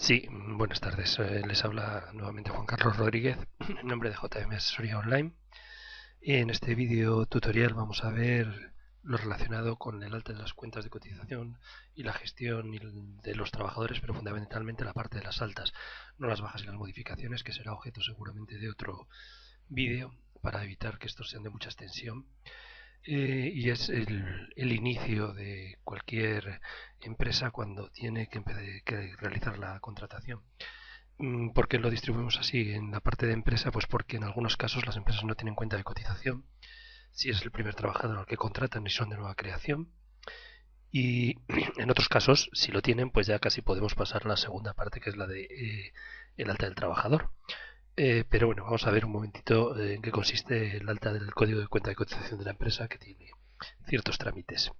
Sí, buenas tardes. Les habla nuevamente Juan Carlos Rodríguez en nombre de JM Asesoría Online. En este vídeo tutorial vamos a ver lo relacionado con el alta de las cuentas de cotización y la gestión de los trabajadores, pero fundamentalmente la parte de las altas, no las bajas y las modificaciones, que será objeto seguramente de otro vídeo para evitar que estos sean de mucha extensión. Y es el inicio de cualquier empresa cuando tiene que realizar la contratación. ¿Por qué lo distribuimos así en la parte de empresa? Pues porque en algunos casos las empresas no tienen cuenta de cotización, si es el primer trabajador al que contratan y son de nueva creación. Y en otros casos, si lo tienen, pues ya casi podemos pasar a la segunda parte, que es la de el alta del trabajador. Pero bueno, vamos a ver un momentito en qué consiste el alta del código de cuenta de cotización de la empresa, que tiene ciertos trámites.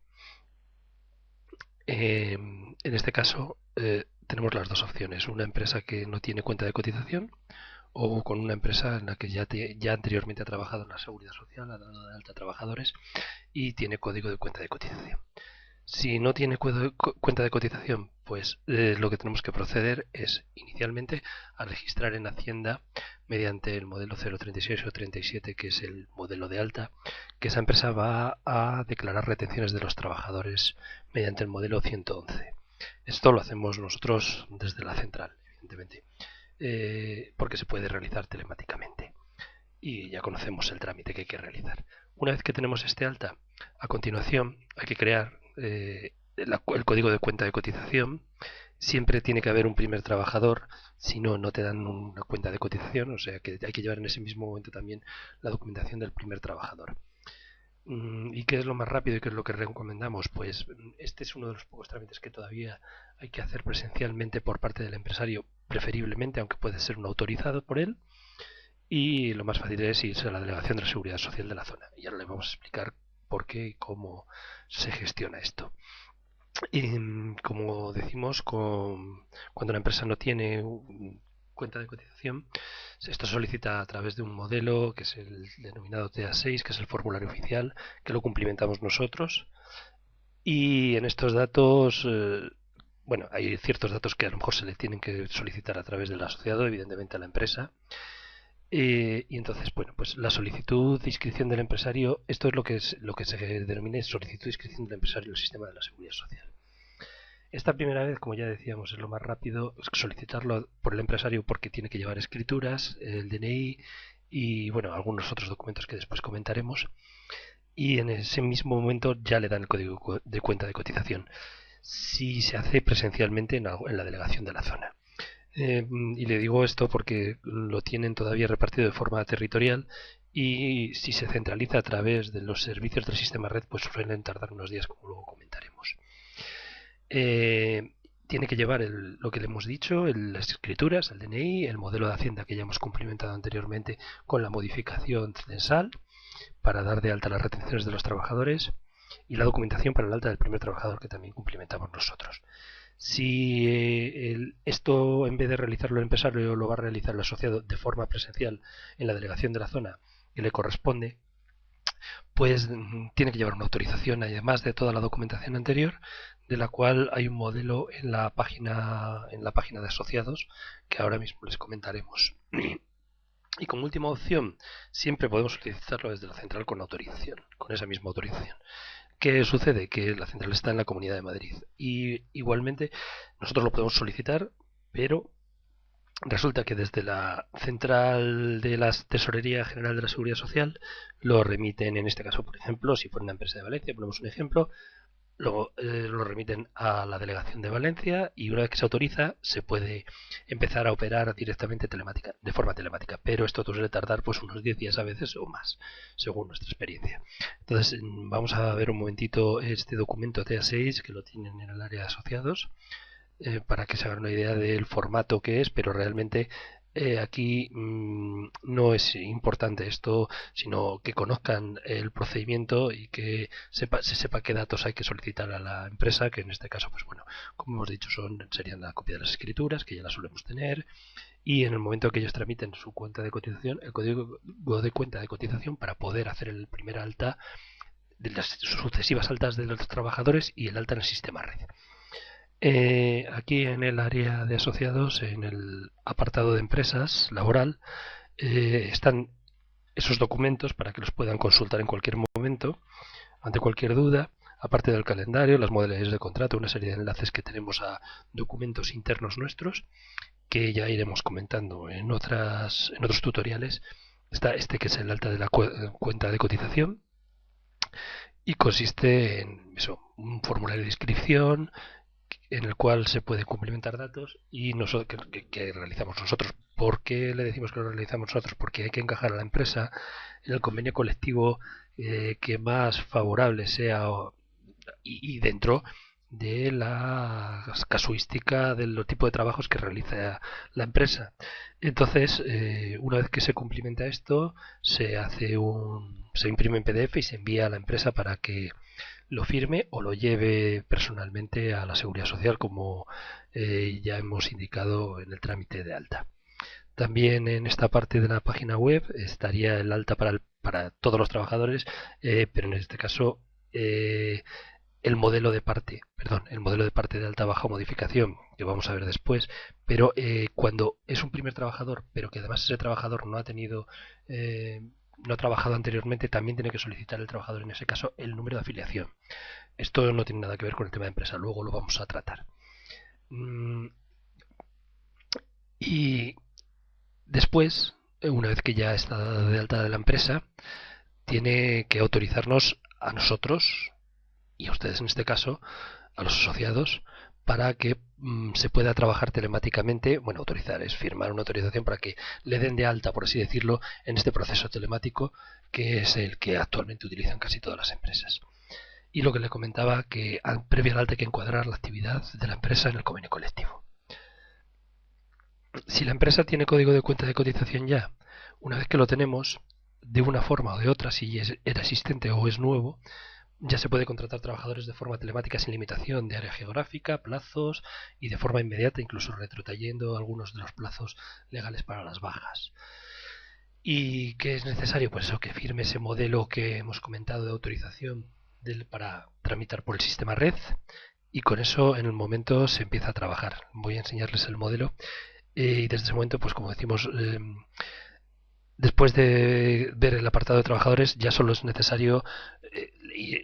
En este caso, tenemos las dos opciones: una empresa que no tiene cuenta de cotización, o con una empresa en la que ya anteriormente ha trabajado en la seguridad social, ha dado de alta a trabajadores y tiene código de cuenta de cotización. Si no tiene cuenta de cotización, pues lo que tenemos que proceder es inicialmente a registrar en Hacienda mediante el modelo 036 o 37, que es el modelo de alta, que esa empresa va a declarar retenciones de los trabajadores mediante el modelo 111. Esto lo hacemos nosotros desde la central, evidentemente, porque se puede realizar telemáticamente y ya conocemos el trámite que hay que realizar. Una vez que tenemos este alta, a continuación hay que crear el código de cuenta de cotización. Siempre tiene que haber un primer trabajador, si no, no te dan una cuenta de cotización, o sea que hay que llevar en ese mismo momento también la documentación del primer trabajador. ¿Y qué es lo más rápido y qué es lo que recomendamos? Pues este es uno de los pocos trámites que todavía hay que hacer presencialmente por parte del empresario, preferiblemente, aunque puede ser un autorizado por él. Y lo más fácil es irse a la Delegación de la Seguridad Social de la zona. Y ahora le vamos a explicar por qué y cómo se gestiona esto. Y, como decimos, cuando una empresa no tiene cuenta de cotización, esto se solicita a través de un modelo que es el denominado TA6, que es el formulario oficial, que lo cumplimentamos nosotros. Y en estos datos, bueno, hay ciertos datos que a lo mejor se le tienen que solicitar a través del asociado, evidentemente a la empresa. Y entonces, bueno, pues la solicitud de inscripción del empresario, esto es lo que se denomina solicitud de inscripción del empresario en el sistema de la seguridad social. Esta primera vez, como ya decíamos, es lo más rápido solicitarlo por el empresario, porque tiene que llevar escrituras, el DNI y, bueno, algunos otros documentos que después comentaremos. Y en ese mismo momento ya le dan el código de cuenta de cotización, si se hace presencialmente en la delegación de la zona. Y le digo esto porque lo tienen todavía repartido de forma territorial, y si se centraliza a través de los servicios del sistema red, pues suelen tardar unos días, como luego comentaremos. Tiene que llevar lo que le hemos dicho, las escrituras, el DNI, el modelo de Hacienda que ya hemos cumplimentado anteriormente con la modificación censal para dar de alta las retenciones de los trabajadores, y la documentación para el alta del primer trabajador, que también cumplimentamos nosotros. Si esto, en vez de realizarlo el empresario, lo va a realizar el asociado de forma presencial en la delegación de la zona que le corresponde, pues tiene que llevar una autorización, además de toda la documentación anterior, de la cual hay un modelo en la página de asociados, que ahora mismo les comentaremos. Y como última opción, siempre podemos solicitarlo desde la central con autorización, con esa misma autorización. ¿Qué sucede? Que la central está en la Comunidad de Madrid, y igualmente nosotros lo podemos solicitar, pero resulta que desde la central de la Tesorería General de la Seguridad Social lo remiten, en este caso, por ejemplo, si fuera una empresa de Valencia, ponemos un ejemplo, luego lo remiten a la delegación de Valencia, y una vez que se autoriza se puede empezar a operar directamente telemática, de forma telemática, pero esto suele tardar pues unos 10 días a veces o más, según nuestra experiencia. Entonces vamos a ver un momentito este documento TA6, que lo tienen en el área de asociados, para que se hagan una idea del formato que es, pero realmente aquí no es importante esto, sino que conozcan el procedimiento y que se sepa qué datos hay que solicitar a la empresa, que en este caso, pues bueno, como hemos dicho, serían la copia de las escrituras, que ya las solemos tener, y en el momento que ellos tramiten su cuenta de cotización, el código de cuenta de cotización, para poder hacer el primer alta de las sucesivas altas de los trabajadores y el alta en el sistema red. Aquí en el área de asociados, en el apartado de empresas laboral, están esos documentos para que los puedan consultar en cualquier momento, ante cualquier duda, aparte del calendario, las modalidades de contrato, una serie de enlaces que tenemos a documentos internos nuestros, que ya iremos comentando en otros tutoriales. Está este que es el alta de la cuenta de cotización y consiste en eso, un formulario de inscripción en el cual se pueden complementar datos y nosotros que realizamos nosotros. ¿Por qué le decimos que lo realizamos nosotros? Porque hay que encajar a la empresa en el convenio colectivo que más favorable sea y dentro de la casuística del tipo de trabajos que realiza la empresa. Entonces, una vez que se cumplimenta esto, se imprime en PDF y se envía a la empresa para que lo firme o lo lleve personalmente a la Seguridad Social, como ya hemos indicado en el trámite de alta. También en esta parte de la página web estaría el alta para todos los trabajadores, pero en este caso el modelo de parte, perdón, el modelo de parte de alta baja modificación, que vamos a ver después, pero cuando es un primer trabajador, pero que además ese trabajador no ha trabajado anteriormente, también tiene que solicitar el trabajador en ese caso el número de afiliación. Esto no tiene nada que ver con el tema de empresa, luego lo vamos a tratar. Y después, una vez que ya está de alta de la empresa, tiene que autorizarnos a nosotros y a ustedes en este caso, a los asociados, para que se pueda trabajar telemáticamente. Bueno, autorizar es firmar una autorización para que le den de alta, por así decirlo, en este proceso telemático que es el que actualmente utilizan casi todas las empresas. Y lo que le comentaba, que previo al alta hay que encuadrar la actividad de la empresa en el convenio colectivo. Si la empresa tiene código de cuenta de cotización ya, una vez que lo tenemos, de una forma o de otra, si era existente o es nuevo, ya se puede contratar trabajadores de forma telemática sin limitación de área geográfica, plazos y de forma inmediata, incluso retrotrayendo algunos de los plazos legales para las bajas. ¿Y qué es necesario? Pues eso, que firme ese modelo que hemos comentado de autorización para tramitar por el sistema red, y con eso en el momento se empieza a trabajar. Voy a enseñarles el modelo y desde ese momento, pues como decimos, después de ver el apartado de trabajadores, ya solo es necesario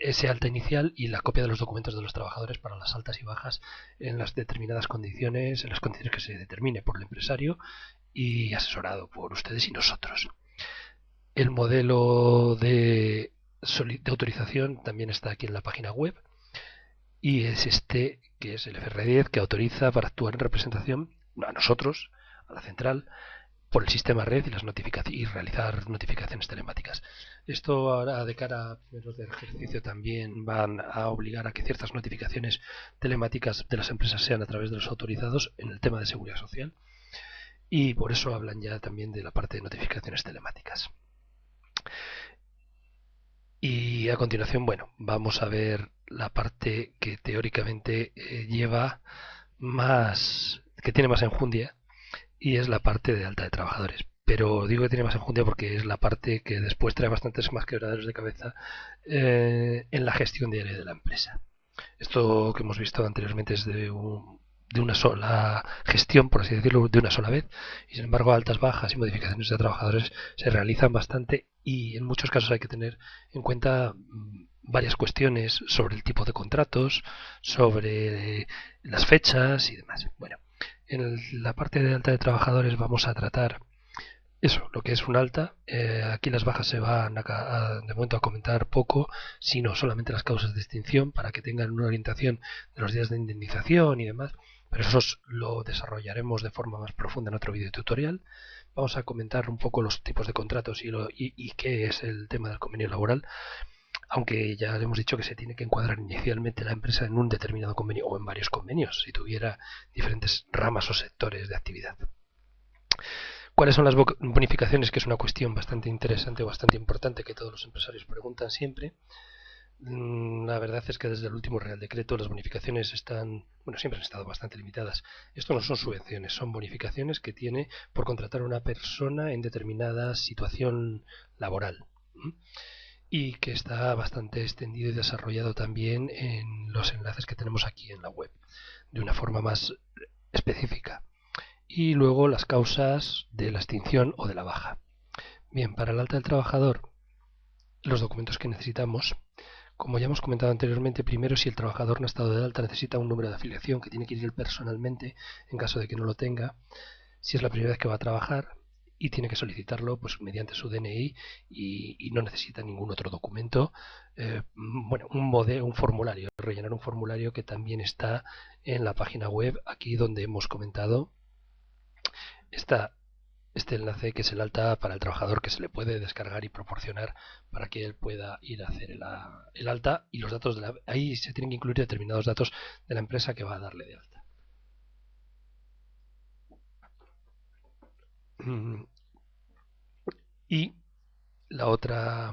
ese alta inicial y la copia de los documentos de los trabajadores para las altas y bajas en las determinadas condiciones, en las condiciones que se determine por el empresario y asesorado por ustedes y nosotros. El modelo de autorización también está aquí en la página web y es este que es el FR10 que autoriza para actuar en representación a nosotros, a la central, por el sistema red y y realizar notificaciones telemáticas. Esto ahora de cara a primeros de ejercicio también van a obligar a que ciertas notificaciones telemáticas de las empresas sean a través de los autorizados en el tema de seguridad social y por eso hablan ya también de la parte de notificaciones telemáticas. Y a continuación, bueno, vamos a ver la parte que teóricamente que tiene más enjundia, y es la parte de alta de trabajadores. Pero digo que tiene más enjundia porque es la parte que después trae bastantes más quebraderos de cabeza en la gestión diaria de la empresa. Esto que hemos visto anteriormente es de una sola gestión, por así decirlo, de una sola vez, y sin embargo altas, bajas y modificaciones de trabajadores se realizan bastante y en muchos casos hay que tener en cuenta varias cuestiones sobre el tipo de contratos, sobre las fechas y demás. Bueno, en la parte de alta de trabajadores vamos a tratar eso, lo que es un alta. Aquí las bajas se van de momento a comentar poco, sino solamente las causas de extinción para que tengan una orientación de los días de indemnización y demás. Pero eso lo desarrollaremos de forma más profunda en otro vídeo tutorial. Vamos a comentar un poco los tipos de contratos y qué es el tema del convenio laboral, aunque ya hemos dicho que se tiene que encuadrar inicialmente la empresa en un determinado convenio o en varios convenios, si tuviera diferentes ramas o sectores de actividad. ¿Cuáles son las bonificaciones? Que es una cuestión bastante interesante o bastante importante que todos los empresarios preguntan siempre. La verdad es que desde el último Real Decreto las bonificaciones siempre han estado bastante limitadas. Esto no son subvenciones, son bonificaciones que tiene por contratar a una persona en determinada situación laboral. Y que está bastante extendido y desarrollado también en los enlaces que tenemos aquí en la web. de una forma más específica. Y luego las causas de la extinción o de la baja. Bien, para el alta del trabajador, los documentos que necesitamos, como ya hemos comentado anteriormente, primero, si el trabajador no ha estado de alta, necesita un número de afiliación que tiene que ir él personalmente en caso de que no lo tenga. Si es la primera vez que va a trabajar y tiene que solicitarlo pues mediante su DNI y no necesita ningún otro documento, un formulario, rellenar un formulario que también está en la página web, aquí donde hemos comentado, está este enlace que es el alta para el trabajador, que se le puede descargar y proporcionar para que él pueda ir a hacer el alta, y los datos ahí se tienen que incluir determinados datos de la empresa que va a darle de alta. Y la otra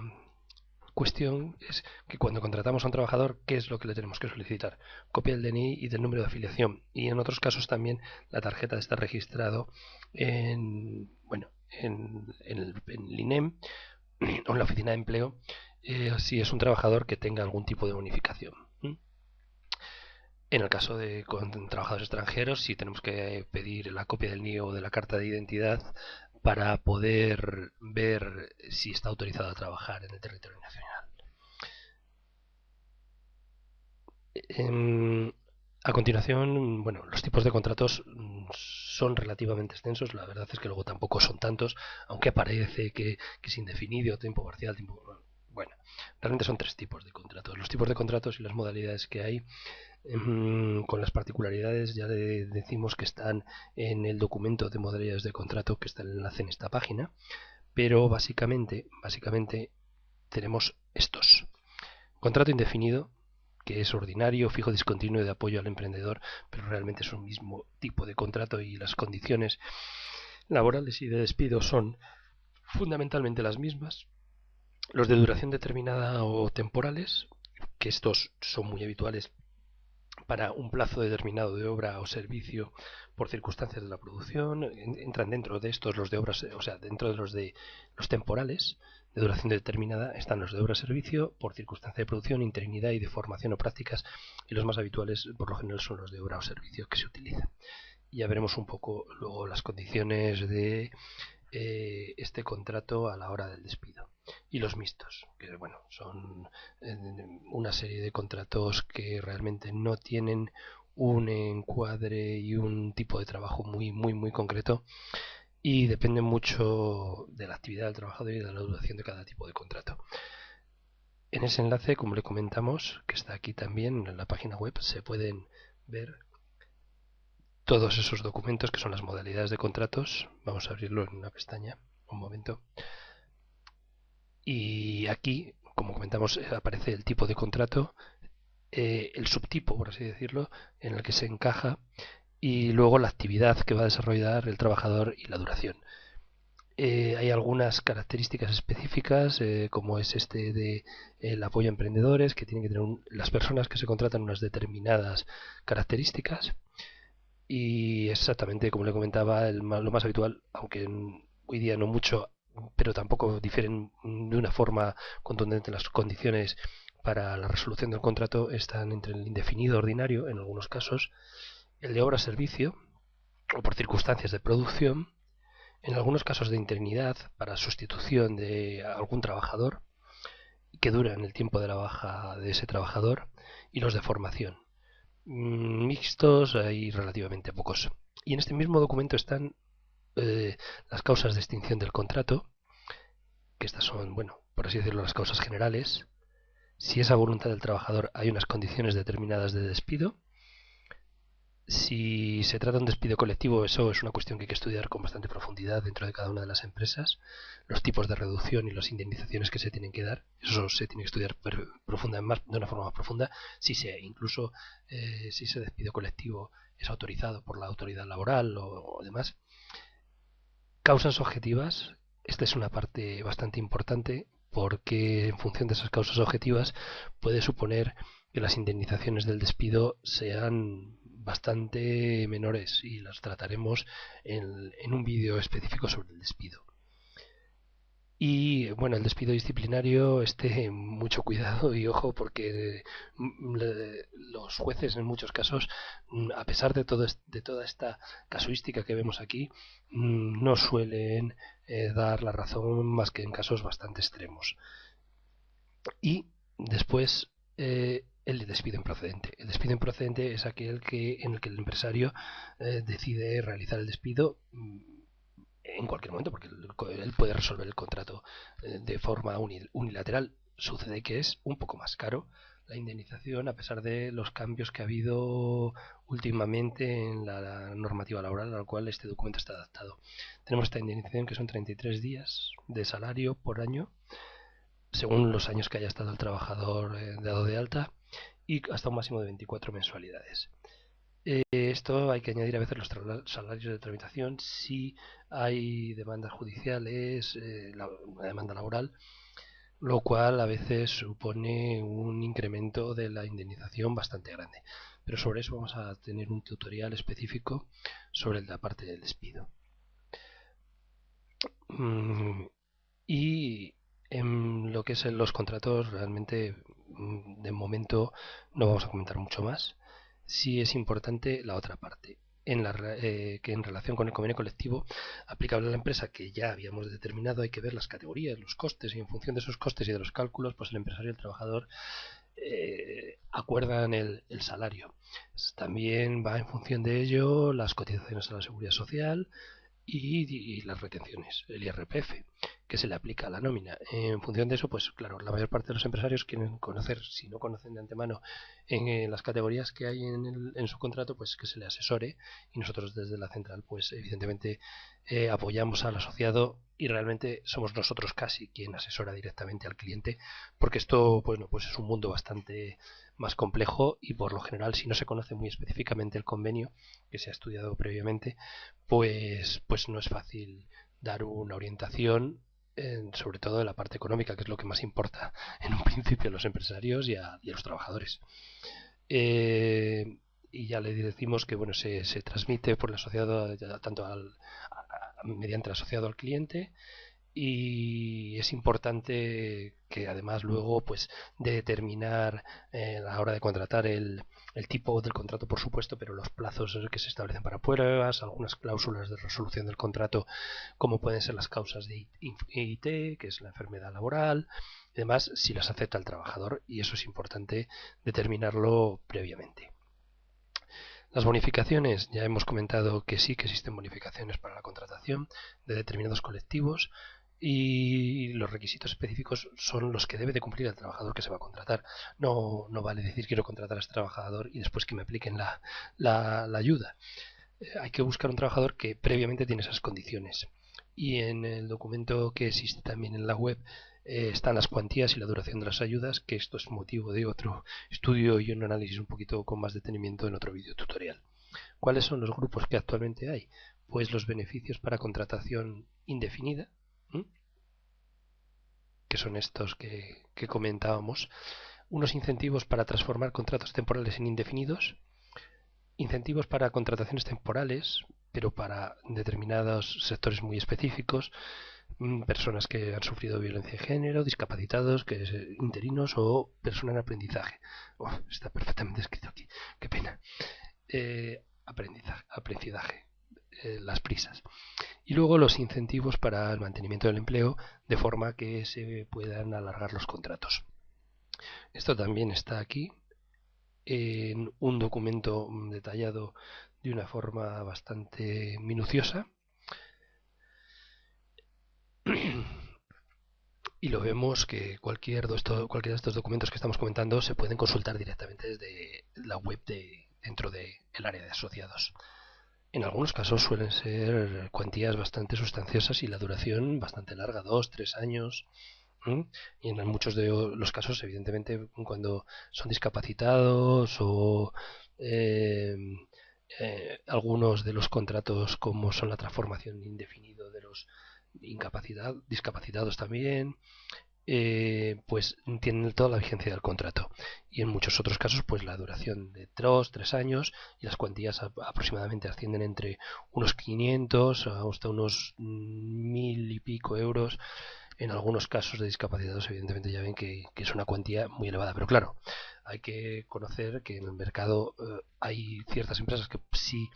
cuestión es que cuando contratamos a un trabajador, ¿qué es lo que le tenemos que solicitar? Copia del DNI y del número de afiliación, y en otros casos también la tarjeta de estar registrado en el INEM o en la oficina de empleo, si es un trabajador que tenga algún tipo de bonificación. En el caso de con trabajadores extranjeros, sí tenemos que pedir la copia del NIE o de la carta de identidad para poder ver si está autorizado a trabajar en el territorio nacional. A continuación, los tipos de contratos son relativamente extensos, la verdad es que luego tampoco son tantos, aunque parece que es indefinido, tiempo parcial, tiempo... Bueno, realmente son 3 tipos de contratos. Los tipos de contratos y las modalidades que hay, con las particularidades, ya le decimos que están en el documento de modalidades de contrato, que está el enlace en esta página, pero básicamente tenemos estos. Contrato indefinido, que es ordinario, fijo, discontinuo de apoyo al emprendedor, pero realmente es un mismo tipo de contrato y las condiciones laborales y de despido son fundamentalmente las mismas. Los de duración determinada o temporales, que estos son muy habituales para un plazo determinado de obra o servicio por circunstancias de la producción, entran dentro de estos los de obras, o sea, dentro de los temporales de duración determinada están los de obra-servicio por circunstancia de producción, interinidad y de formación o prácticas, y los más habituales por lo general son los de obra o servicio que se utilizan. Y ya veremos un poco luego las condiciones de este contrato a la hora del despido. Y los mixtos, que son una serie de contratos que realmente no tienen un encuadre y un tipo de trabajo muy concreto, y depende mucho de la actividad del trabajador y de la duración de cada tipo de contrato. En ese enlace, como le comentamos, que está aquí también en la página web, se pueden ver todos esos documentos que son las modalidades de contratos. Vamos a abrirlo en una pestaña, un momento. Y aquí, como comentamos, aparece el tipo de contrato, el subtipo, por así decirlo, en el que se encaja, y luego la actividad que va a desarrollar el trabajador y la duración. Hay algunas características específicas, como es este de el apoyo a emprendedores, que tienen que tener las personas que se contratan unas determinadas características, y exactamente como le comentaba, lo más habitual, aunque hoy día no mucho, pero tampoco difieren de una forma contundente las condiciones para la resolución del contrato, están entre el indefinido ordinario en algunos casos, el de obra-servicio o por circunstancias de producción, en algunos casos de interinidad para sustitución de algún trabajador que dura en el tiempo de la baja de ese trabajador, y los de formación. Mixtos hay relativamente pocos. Y en este mismo documento están las causas de extinción del contrato, que estas son, por así decirlo, las causas generales. Si es a voluntad del trabajador, hay unas condiciones determinadas de despido. Si se trata de un despido colectivo, eso es una cuestión que hay que estudiar con bastante profundidad dentro de cada una de las empresas. Los tipos de reducción y las indemnizaciones que se tienen que dar, eso se tiene que estudiar de una forma más profunda. Si ese despido colectivo es autorizado por la autoridad laboral o demás. Causas objetivas, esta es una parte bastante importante, porque en función de esas causas objetivas puede suponer que las indemnizaciones del despido sean bastante menores, y las trataremos en un vídeo específico sobre el despido. Y bueno, el despido disciplinario, mucho cuidado y ojo porque los jueces en muchos casos, a pesar de de toda esta casuística que vemos aquí, no suelen dar la razón más que en casos bastante extremos. Y después el despido improcedente. El despido improcedente es aquel en el que el empresario decide realizar el despido en cualquier momento, porque él puede resolver el contrato de forma unilateral. Sucede que es un poco más caro la indemnización, a pesar de los cambios que ha habido últimamente en la normativa laboral a la cual este documento está adaptado. Tenemos esta indemnización que son 33 días de salario por año, según los años que haya estado el trabajador dado de alta, y hasta un máximo de 24 mensualidades. Esto hay que añadir a veces los salarios de tramitación si hay demandas judiciales, una demanda laboral, lo cual a veces supone un incremento de la indemnización bastante grande. Pero sobre eso vamos a tener un tutorial específico sobre la parte del despido. Y en lo que es en los contratos, realmente de momento no vamos a comentar mucho más. Sí es importante la otra parte, que en relación con el convenio colectivo aplicable a la empresa que ya habíamos determinado, hay que ver las categorías, los costes, y en función de esos costes y de los cálculos, pues el empresario y el trabajador acuerdan el salario. También va en función de ello las cotizaciones a la seguridad social, y las retenciones, el IRPF, que se le aplica a la nómina. En función de eso, pues claro, la mayor parte de los empresarios quieren conocer, si no conocen de antemano en las categorías que hay en su contrato, pues que se le asesore, y nosotros desde la central, pues evidentemente apoyamos al asociado y realmente somos nosotros casi quien asesora directamente al cliente, porque esto, bueno, pues es un mundo bastante más complejo y por lo general, si no se conoce muy específicamente el convenio que se ha estudiado previamente, pues no es fácil dar una orientación, sobre todo de la parte económica, que es lo que más importa en un principio a los empresarios y a los trabajadores. Y ya le decimos que bueno, se transmite por el asociado tanto mediante el asociado al cliente, y es importante que además luego pues de determinar a la hora de contratar el tipo del contrato, por supuesto, pero los plazos que se establecen para pruebas, algunas cláusulas de resolución del contrato, como pueden ser las causas de IIT, que es la enfermedad laboral, y demás, si las acepta el trabajador, y eso es importante determinarlo previamente. Las bonificaciones, ya hemos comentado que sí que existen bonificaciones para la contratación de determinados colectivos, y los requisitos específicos son los que debe de cumplir el trabajador que se va a contratar. No vale decir quiero contratar a este trabajador y después que me apliquen la ayuda. Hay que buscar un trabajador que previamente tiene esas condiciones. Y en el documento que existe también en la web están las cuantías y la duración de las ayudas, que esto es motivo de otro estudio y un análisis un poquito con más detenimiento en otro vídeo tutorial. ¿Cuáles son los grupos que actualmente hay? Pues los beneficios para contratación indefinida, que son estos que comentábamos, unos incentivos para transformar contratos temporales en indefinidos, incentivos para contrataciones temporales, pero para determinados sectores muy específicos, personas que han sufrido violencia de género, discapacitados, interinos o personas en aprendizaje. Está perfectamente escrito aquí, qué pena. Aprendizaje, las prisas. Y luego los incentivos para el mantenimiento del empleo, de forma que se puedan alargar los contratos. Esto también está aquí en un documento detallado de una forma bastante minuciosa, y lo vemos que cualquiera de estos documentos que estamos comentando se pueden consultar directamente desde la web dentro del área de asociados. En algunos casos suelen ser cuantías bastante sustanciosas y la duración bastante larga, 2, 3 años. Y en muchos de los casos, evidentemente, cuando son discapacitados o eh, algunos de los contratos, como son la transformación indefinido de los discapacitados también, pues tienen toda la vigencia del contrato. Y en muchos otros casos, pues la duración de 2, 3 años, y las cuantías aproximadamente ascienden entre unos 500 hasta unos 1000 y pico euros, En algunos casos de discapacitados, evidentemente ya ven que es una cuantía muy elevada, pero claro, hay que conocer que en el mercado hay ciertas empresas que sí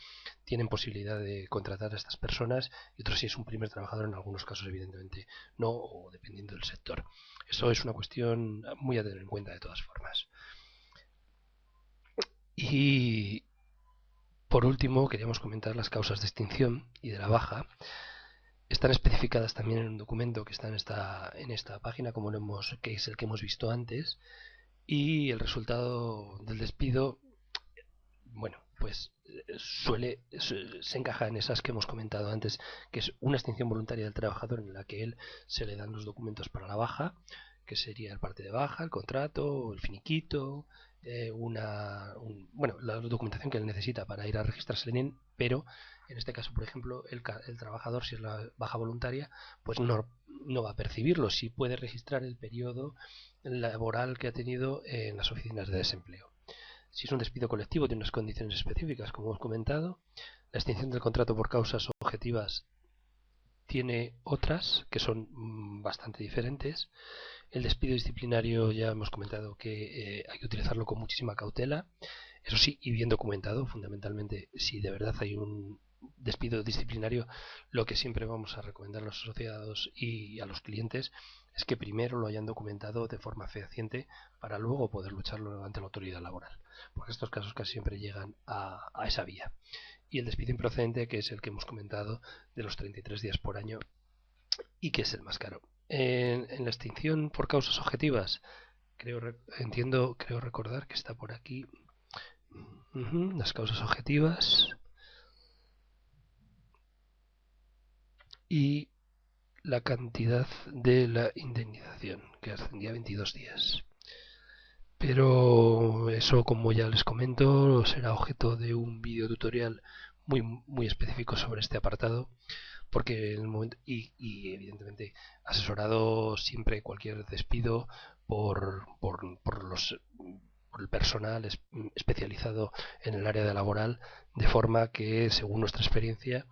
tienen posibilidad de contratar a estas personas y otros si es un primer trabajador, en algunos casos evidentemente no, o dependiendo del sector. Eso es una cuestión muy a tener en cuenta de todas formas. Y por último, queríamos comentar las causas de extinción y de la baja. Están especificadas también en un documento que está en esta página, como que es el que hemos visto antes, y el resultado del despido, bueno, pues se encaja en esas que hemos comentado antes, que es una extinción voluntaria del trabajador en la que él se le dan los documentos para la baja, que sería el parte de baja, el contrato, el finiquito, bueno, la documentación que él necesita para ir a registrarse en IN, pero en este caso, por ejemplo, el trabajador, si es la baja voluntaria, pues no va a percibirlo, si puede registrar el periodo laboral que ha tenido en las oficinas de desempleo. Si es un despido colectivo, tiene unas condiciones específicas, como hemos comentado. La extinción del contrato por causas objetivas tiene otras que son bastante diferentes. El despido disciplinario ya hemos comentado que hay que utilizarlo con muchísima cautela. Eso sí, y bien documentado, fundamentalmente, si de verdad hay un despido disciplinario, lo que siempre vamos a recomendar a los asociados y a los clientes es que primero lo hayan documentado de forma fehaciente para luego poder lucharlo ante la autoridad laboral, porque estos casos casi siempre llegan a esa vía. Y el despido improcedente, que es el que hemos comentado, de los 33 días por año y que es el más caro. En la extinción por causas objetivas, creo recordar que está por aquí. Las causas objetivas y la cantidad de la indemnización, que ascendía a 22 días. Pero eso, como ya les comento, será objeto de un vídeo tutorial muy específico sobre este apartado, porque en el momento, y evidentemente asesorado siempre cualquier despido por el personal especializado en el área de laboral, de forma que, según nuestra experiencia,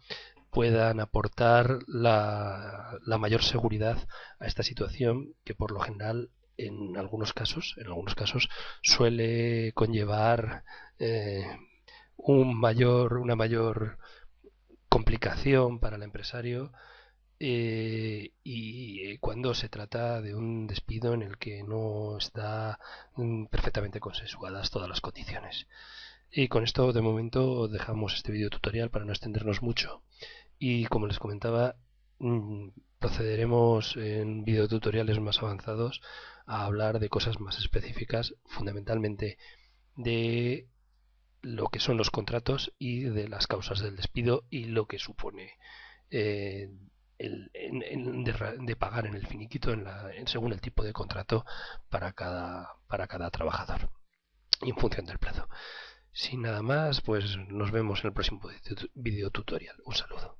puedan aportar la mayor seguridad a esta situación que por lo general en algunos casos suele conllevar una mayor complicación para el empresario y cuando se trata de un despido en el que no está perfectamente consensuadas todas las condiciones. Y con esto de momento dejamos este vídeo tutorial para no extendernos mucho y como les comentaba procederemos en videotutoriales más avanzados a hablar de cosas más específicas, fundamentalmente de lo que son los contratos y de las causas del despido y lo que supone eh, de pagar en el finiquito según el tipo de contrato para cada trabajador y en función del plazo. Sin nada más, pues nos vemos en el próximo video tutorial. Un saludo.